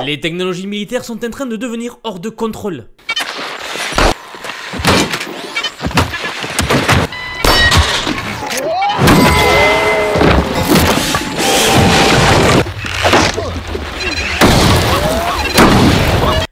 Les technologies militaires sont en train de devenir hors de contrôle.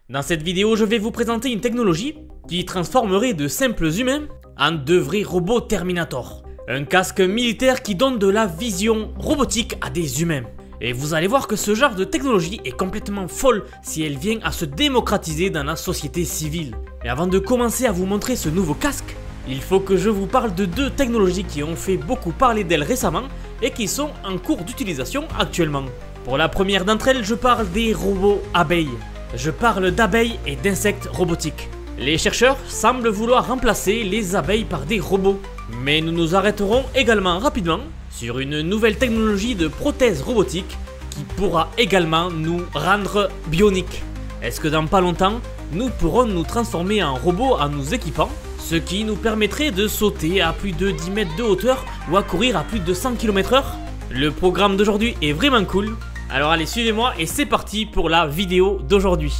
Dans cette vidéo, je vais vous présenter une technologie qui transformerait de simples humains en de vrais robots Terminator. Un casque militaire qui donne de la vision robotique à des humains. Et vous allez voir que ce genre de technologie est complètement folle si elle vient à se démocratiser dans la société civile. Et avant de commencer à vous montrer ce nouveau casque, il faut que je vous parle de deux technologies qui ont fait beaucoup parler d'elles récemment et qui sont en cours d'utilisation actuellement. Pour la première d'entre elles, je parle des robots abeilles. Je parle d'abeilles et d'insectes robotiques. Les chercheurs semblent vouloir remplacer les abeilles par des robots. Mais nous nous arrêterons également rapidement sur une nouvelle technologie de prothèse robotique qui pourra également nous rendre bioniques. Est-ce que dans pas longtemps, nous pourrons nous transformer en robots en nous équipant, ce qui nous permettrait de sauter à plus de 10 mètres de hauteur ou à courir à plus de 100 km/h? Le programme d'aujourd'hui est vraiment cool. Alors allez, suivez-moi et c'est parti pour la vidéo d'aujourd'hui.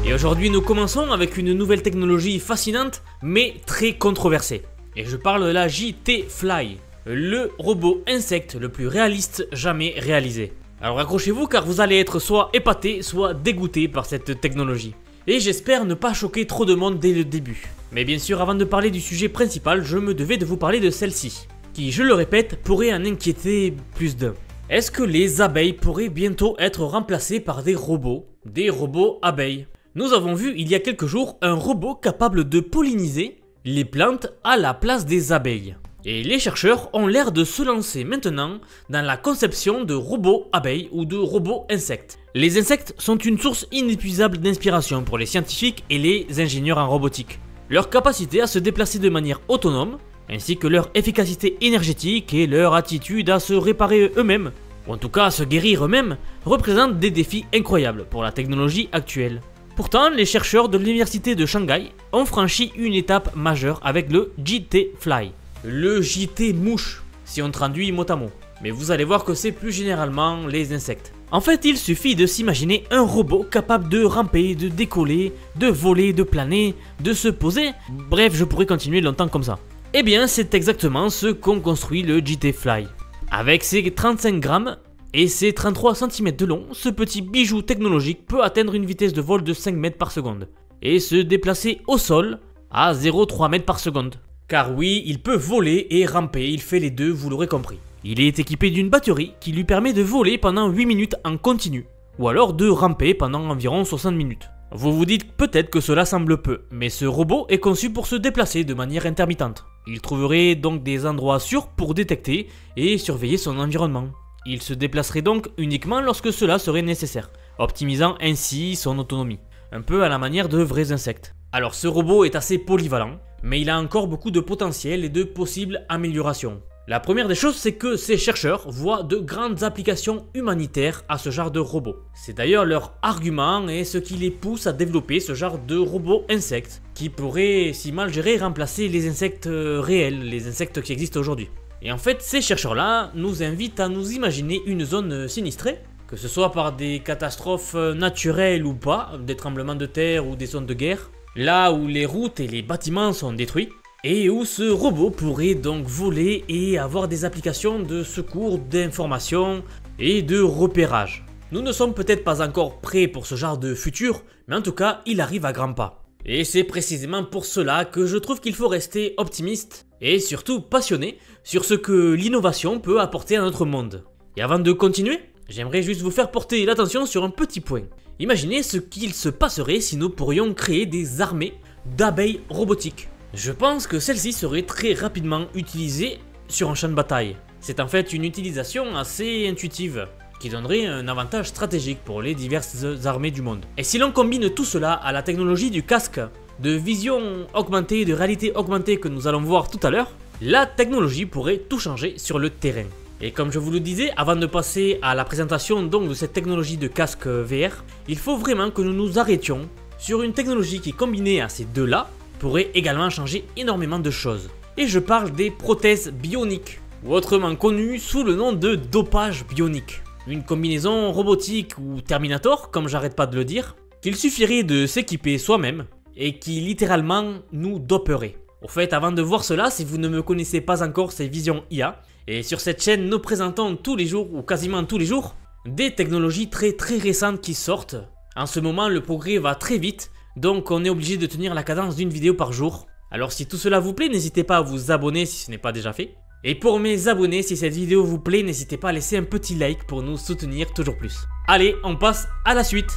Et aujourd'hui nous commençons avec une nouvelle technologie fascinante mais très controversée. Et je parle de la JT Fly, le robot insecte le plus réaliste jamais réalisé. Alors accrochez-vous car vous allez être soit épaté soit dégoûté par cette technologie. Et j'espère ne pas choquer trop de monde dès le début. Mais bien sûr, avant de parler du sujet principal, je me devais de vous parler de celle-ci, qui, je le répète, pourrait en inquiéter plus d'un. Est-ce que les abeilles pourraient bientôt être remplacées par des robots abeilles? Nous avons vu il y a quelques jours un robot capable de polliniser les plantes à la place des abeilles. Et les chercheurs ont l'air de se lancer maintenant dans la conception de robots abeilles ou de robots insectes. Les insectes sont une source inépuisable d'inspiration pour les scientifiques et les ingénieurs en robotique. Leur capacité à se déplacer de manière autonome, ainsi que leur efficacité énergétique et leur attitude à se réparer eux-mêmes, ou en tout cas à se guérir eux-mêmes, représentent des défis incroyables pour la technologie actuelle. Pourtant, les chercheurs de l'université de Shanghai ont franchi une étape majeure avec le JT Fly. Le JT mouche, si on traduit mot à mot. Mais vous allez voir que c'est plus généralement les insectes. En fait, il suffit de s'imaginer un robot capable de ramper, de décoller, de voler, de planer, de se poser. Bref, je pourrais continuer longtemps comme ça. Eh bien, c'est exactement ce qu'ont construit le JT Fly. Avec ses 35 grammes et ses 33 cm de long, ce petit bijou technologique peut atteindre une vitesse de vol de 5 mètres par seconde et se déplacer au sol à 0,3 mètres par seconde. Car oui, il peut voler et ramper, il fait les deux, vous l'aurez compris. Il est équipé d'une batterie qui lui permet de voler pendant 8 minutes en continu, ou alors de ramper pendant environ 60 minutes. Vous vous dites peut-être que cela semble peu, mais ce robot est conçu pour se déplacer de manière intermittente. Il trouverait donc des endroits sûrs pour détecter et surveiller son environnement. Il se déplacerait donc uniquement lorsque cela serait nécessaire, optimisant ainsi son autonomie, un peu à la manière de vrais insectes. Alors ce robot est assez polyvalent, mais il a encore beaucoup de potentiel et de possibles améliorations. La première des choses, c'est que ces chercheurs voient de grandes applications humanitaires à ce genre de robot. C'est d'ailleurs leur argument et ce qui les pousse à développer ce genre de robot insectes, qui pourrait, si mal géré, remplacer les insectes réels, les insectes qui existent aujourd'hui. Et en fait, ces chercheurs-là nous invitent à nous imaginer une zone sinistrée, que ce soit par des catastrophes naturelles ou pas, des tremblements de terre ou des zones de guerre, là où les routes et les bâtiments sont détruits, et où ce robot pourrait donc voler et avoir des applications de secours, d'information et de repérage. Nous ne sommes peut-être pas encore prêts pour ce genre de futur, mais en tout cas, il arrive à grands pas. Et c'est précisément pour cela que je trouve qu'il faut rester optimiste et surtout passionné sur ce que l'innovation peut apporter à notre monde. Et avant de continuer, j'aimerais juste vous faire porter l'attention sur un petit point. Imaginez ce qu'il se passerait si nous pourrions créer des armées d'abeilles robotiques. Je pense que celles-ci seraient très rapidement utilisées sur un champ de bataille. C'est en fait une utilisation assez intuitive, qui donnerait un avantage stratégique pour les diverses armées du monde. Et si l'on combine tout cela à la technologie du casque de vision augmentée, de réalité augmentée que nous allons voir tout à l'heure, la technologie pourrait tout changer sur le terrain. Et comme je vous le disais, avant de passer à la présentation donc de cette technologie de casque VR, il faut vraiment que nous nous arrêtions sur une technologie qui, combinée à ces deux-là, pourrait également changer énormément de choses. Et je parle des prothèses bioniques, ou autrement connues sous le nom de dopage bionique. Une combinaison robotique ou Terminator, comme j'arrête pas de le dire, qu'il suffirait de s'équiper soi-même et qui littéralement nous doperait. Au fait, avant de voir cela, si vous ne me connaissez pas encore, c'est Vision IA. Et sur cette chaîne, nous présentons tous les jours, ou quasiment tous les jours, des technologies très récentes qui sortent. En ce moment, le progrès va très vite, donc on est obligé de tenir la cadence d'une vidéo par jour. Alors si tout cela vous plaît, n'hésitez pas à vous abonner si ce n'est pas déjà fait. Et pour mes abonnés, si cette vidéo vous plaît, n'hésitez pas à laisser un petit like pour nous soutenir toujours plus. Allez, on passe à la suite.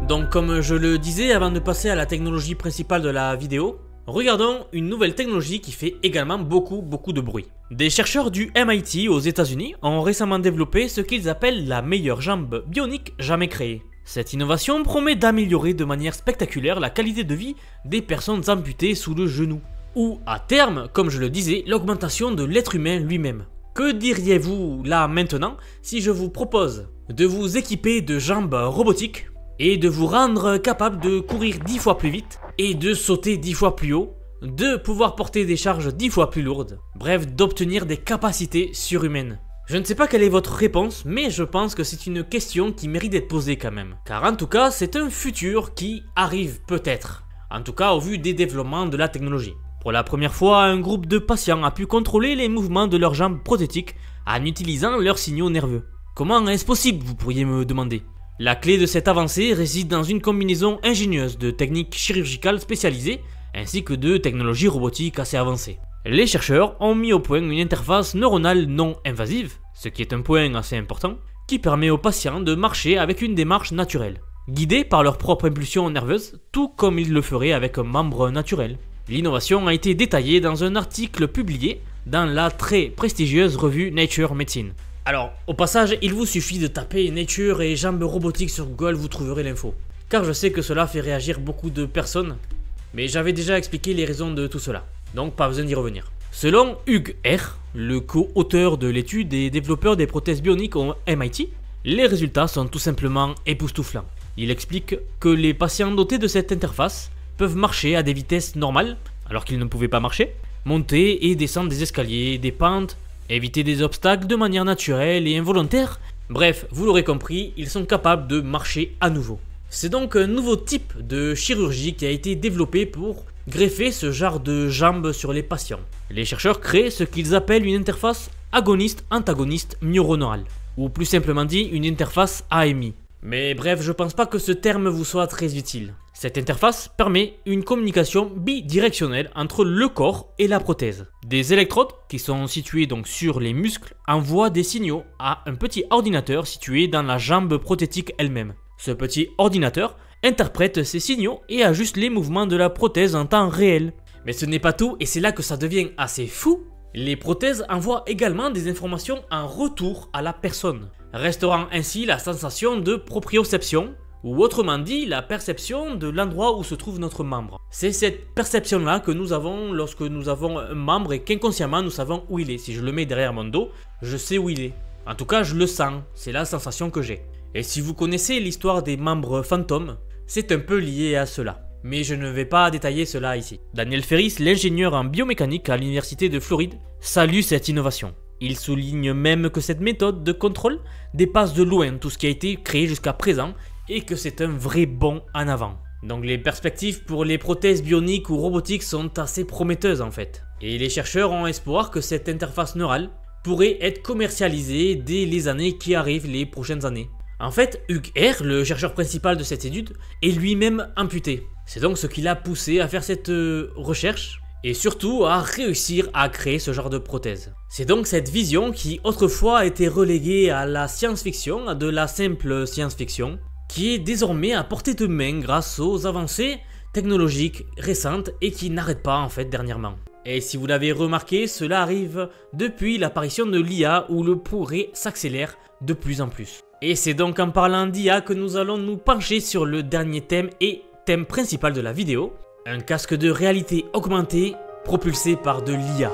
Donc comme je le disais avant de passer à la technologie principale de la vidéo, regardons une nouvelle technologie qui fait également beaucoup de bruit. Des chercheurs du MIT aux États-Unis ont récemment développé ce qu'ils appellent la meilleure jambe bionique jamais créée. Cette innovation promet d'améliorer de manière spectaculaire la qualité de vie des personnes amputées sous le genou. Ou à terme, comme je le disais, l'augmentation de l'être humain lui-même. Que diriez-vous là maintenant si je vous propose de vous équiper de jambes robotiques et de vous rendre capable de courir 10 fois plus vite et de sauter 10 fois plus haut, de pouvoir porter des charges 10 fois plus lourdes, bref d'obtenir des capacités surhumaines? Je ne sais pas quelle est votre réponse, mais je pense que c'est une question qui mérite d'être posée quand même. Car en tout cas, c'est un futur qui arrive peut-être. En tout cas, au vu des développements de la technologie. Pour la première fois, un groupe de patients a pu contrôler les mouvements de leurs jambes prothétiques en utilisant leurs signaux nerveux. Comment est-ce possible, vous pourriez me demander? La clé de cette avancée réside dans une combinaison ingénieuse de techniques chirurgicales spécialisées ainsi que de technologies robotiques assez avancées. Les chercheurs ont mis au point une interface neuronale non invasive, ce qui est un point assez important, qui permet aux patients de marcher avec une démarche naturelle, guidés par leur propre impulsion nerveuse, tout comme ils le feraient avec un membre naturel. L'innovation a été détaillée dans un article publié dans la très prestigieuse revue Nature Medicine. Alors, au passage, il vous suffit de taper Nature et jambes robotiques sur Google, vous trouverez l'info. Car je sais que cela fait réagir beaucoup de personnes, mais j'avais déjà expliqué les raisons de tout cela, donc pas besoin d'y revenir. Selon Hugh R., le co-auteur de l'étude et développeur des prothèses bioniques au MIT, les résultats sont tout simplement époustouflants. Il explique que les patients dotés de cette interface peuvent marcher à des vitesses normales, alors qu'ils ne pouvaient pas marcher, monter et descendre des escaliers, des pentes, éviter des obstacles de manière naturelle et involontaire. Bref, vous l'aurez compris, ils sont capables de marcher à nouveau. C'est donc un nouveau type de chirurgie qui a été développé pour greffer ce genre de jambes sur les patients. Les chercheurs créent ce qu'ils appellent une interface agoniste-antagoniste neuronale, ou plus simplement dit une interface AMI. Mais bref, je pense pas que ce terme vous soit très utile. Cette interface permet une communication bidirectionnelle entre le corps et la prothèse. Des électrodes, qui sont situées donc sur les muscles, envoient des signaux à un petit ordinateur situé dans la jambe prothétique elle-même. Ce petit ordinateur interprète ces signaux et ajuste les mouvements de la prothèse en temps réel. Mais ce n'est pas tout, et c'est là que ça devient assez fou. Les prothèses envoient également des informations en retour à la personne, restaurant ainsi la sensation de proprioception, ou autrement dit la perception de l'endroit où se trouve notre membre. C'est cette perception-là que nous avons lorsque nous avons un membre et qu'inconsciemment nous savons où il est. Si je le mets derrière mon dos, je sais où il est. En tout cas, je le sens, c'est la sensation que j'ai. Et si vous connaissez l'histoire des membres fantômes, c'est un peu lié à cela. Mais je ne vais pas détailler cela ici. Daniel Ferris, l'ingénieur en biomécanique à l'université de Floride, salue cette innovation. Il souligne même que cette méthode de contrôle dépasse de loin tout ce qui a été créé jusqu'à présent et que c'est un vrai bond en avant. Donc les perspectives pour les prothèses bioniques ou robotiques sont assez prometteuses en fait. Et les chercheurs ont espoir que cette interface neurale pourrait être commercialisée dès les années qui arrivent, les prochaines années. En fait, Hugh R., le chercheur principal de cette étude, est lui-même amputé. C'est donc ce qui l'a poussé à faire cette recherche et surtout à réussir à créer ce genre de prothèse. C'est donc cette vision qui autrefois a été reléguée à la science-fiction, à de la simple science-fiction, qui est désormais à portée de main grâce aux avancées technologiques récentes et qui n'arrêtent pas en fait dernièrement. Et si vous l'avez remarqué, cela arrive depuis l'apparition de l'IA où le progrès s'accélère de plus en plus. Et c'est donc en parlant d'IA que nous allons nous pencher sur le dernier thème et thème principal de la vidéo, un casque de réalité augmentée propulsé par de l'IA.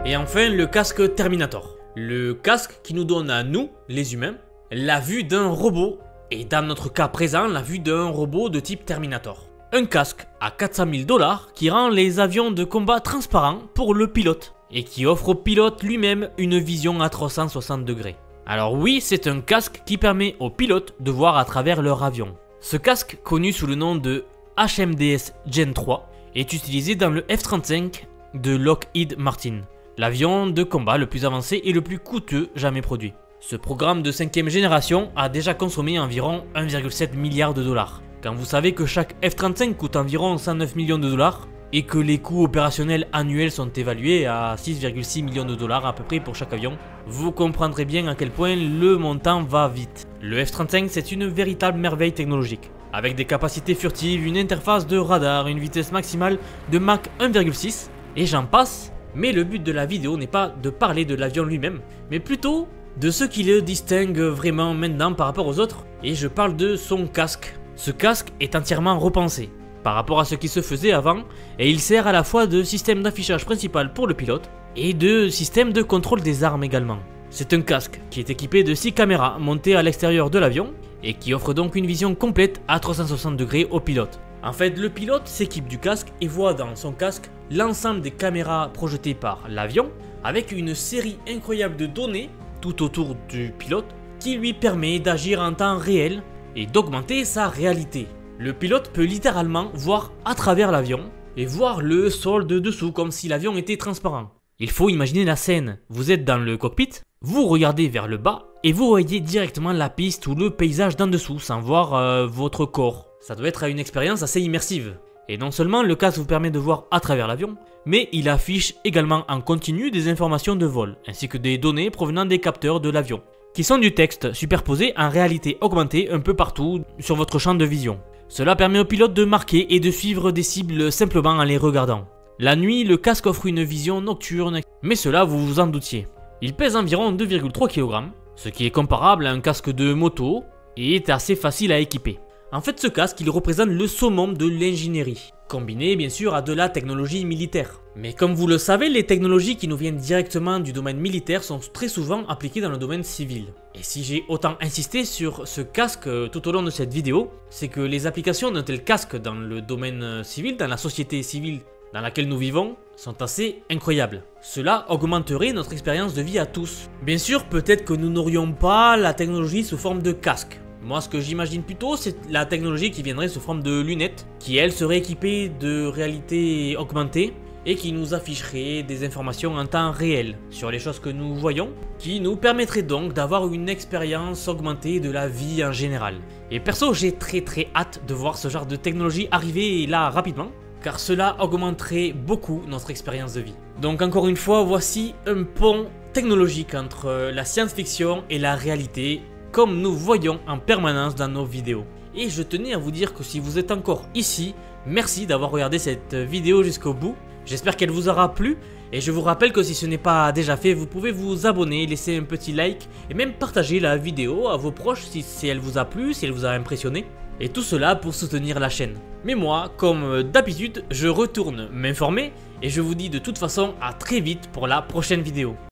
Et enfin le casque Terminator. Le casque qui nous donne à nous, les humains, la vue d'un robot, et dans notre cas présent, la vue d'un robot de type Terminator. Un casque à 400 000 $ qui rend les avions de combat transparents pour le pilote et qui offre au pilote lui-même une vision à 360 degrés. Alors oui, c'est un casque qui permet aux pilotes de voir à travers leur avion. Ce casque, connu sous le nom de HMDS Gen 3, est utilisé dans le F-35 de Lockheed Martin, l'avion de combat le plus avancé et le plus coûteux jamais produit. Ce programme de 5e génération a déjà consommé environ 1,7 milliard de dollars. Quand vous savez que chaque F-35 coûte environ 109 millions de dollars et que les coûts opérationnels annuels sont évalués à 6,6 millions de dollars à peu près pour chaque avion, vous comprendrez bien à quel point le montant va vite. Le F-35, c'est une véritable merveille technologique. Avec des capacités furtives, une interface de radar, une vitesse maximale de Mach 1,6 et j'en passe. Mais le but de la vidéo n'est pas de parler de l'avion lui-même, mais plutôt de ce qui le distingue vraiment maintenant par rapport aux autres, et je parle de son casque. Ce casque est entièrement repensé par rapport à ce qui se faisait avant, et il sert à la fois de système d'affichage principal pour le pilote, et de système de contrôle des armes également. C'est un casque qui est équipé de 6 caméras montées à l'extérieur de l'avion, et qui offre donc une vision complète à 360 degrés au pilote. En fait, le pilote s'équipe du casque et voit dans son casque l'ensemble des caméras projetées par l'avion, avec une série incroyable de données tout autour du pilote, qui lui permet d'agir en temps réel et d'augmenter sa réalité. Le pilote peut littéralement voir à travers l'avion et voir le sol de dessous comme si l'avion était transparent. Il faut imaginer la scène, vous êtes dans le cockpit, vous regardez vers le bas et vous voyez directement la piste ou le paysage d'en dessous sans voir votre corps. Ça doit être une expérience assez immersive. Et non seulement le casque vous permet de voir à travers l'avion, mais il affiche également en continu des informations de vol, ainsi que des données provenant des capteurs de l'avion, qui sont du texte superposé en réalité augmentée un peu partout sur votre champ de vision. Cela permet au pilote de marquer et de suivre des cibles simplement en les regardant. La nuit, le casque offre une vision nocturne, mais cela vous vous en doutiez. Il pèse environ 2,3 kg, ce qui est comparable à un casque de moto et est assez facile à équiper. En fait, ce casque, il représente le summum de l'ingénierie, combiné bien sûr à de la technologie militaire. Mais comme vous le savez, les technologies qui nous viennent directement du domaine militaire sont très souvent appliquées dans le domaine civil. Et si j'ai autant insisté sur ce casque tout au long de cette vidéo, c'est que les applications d'un tel casque dans le domaine civil, dans la société civile dans laquelle nous vivons, sont assez incroyables. Cela augmenterait notre expérience de vie à tous. Bien sûr, peut-être que nous n'aurions pas la technologie sous forme de casque. Moi, ce que j'imagine plutôt, c'est la technologie qui viendrait sous forme de lunettes, qui elle serait équipée de réalité augmentée et qui nous afficherait des informations en temps réel sur les choses que nous voyons, qui nous permettrait donc d'avoir une expérience augmentée de la vie en général. Et perso, j'ai très hâte de voir ce genre de technologie arriver là rapidement, car cela augmenterait beaucoup notre expérience de vie. Donc encore une fois, voici un pont technologique entre la science-fiction et la réalité, comme nous voyons en permanence dans nos vidéos. Et je tenais à vous dire que si vous êtes encore ici, merci d'avoir regardé cette vidéo jusqu'au bout. J'espère qu'elle vous aura plu et je vous rappelle que si ce n'est pas déjà fait, vous pouvez vous abonner, laisser un petit like et même partager la vidéo à vos proches si elle vous a plu, si elle vous a impressionné. Et tout cela pour soutenir la chaîne. Mais moi, comme d'habitude, je retourne m'informer et je vous dis de toute façon à très vite pour la prochaine vidéo.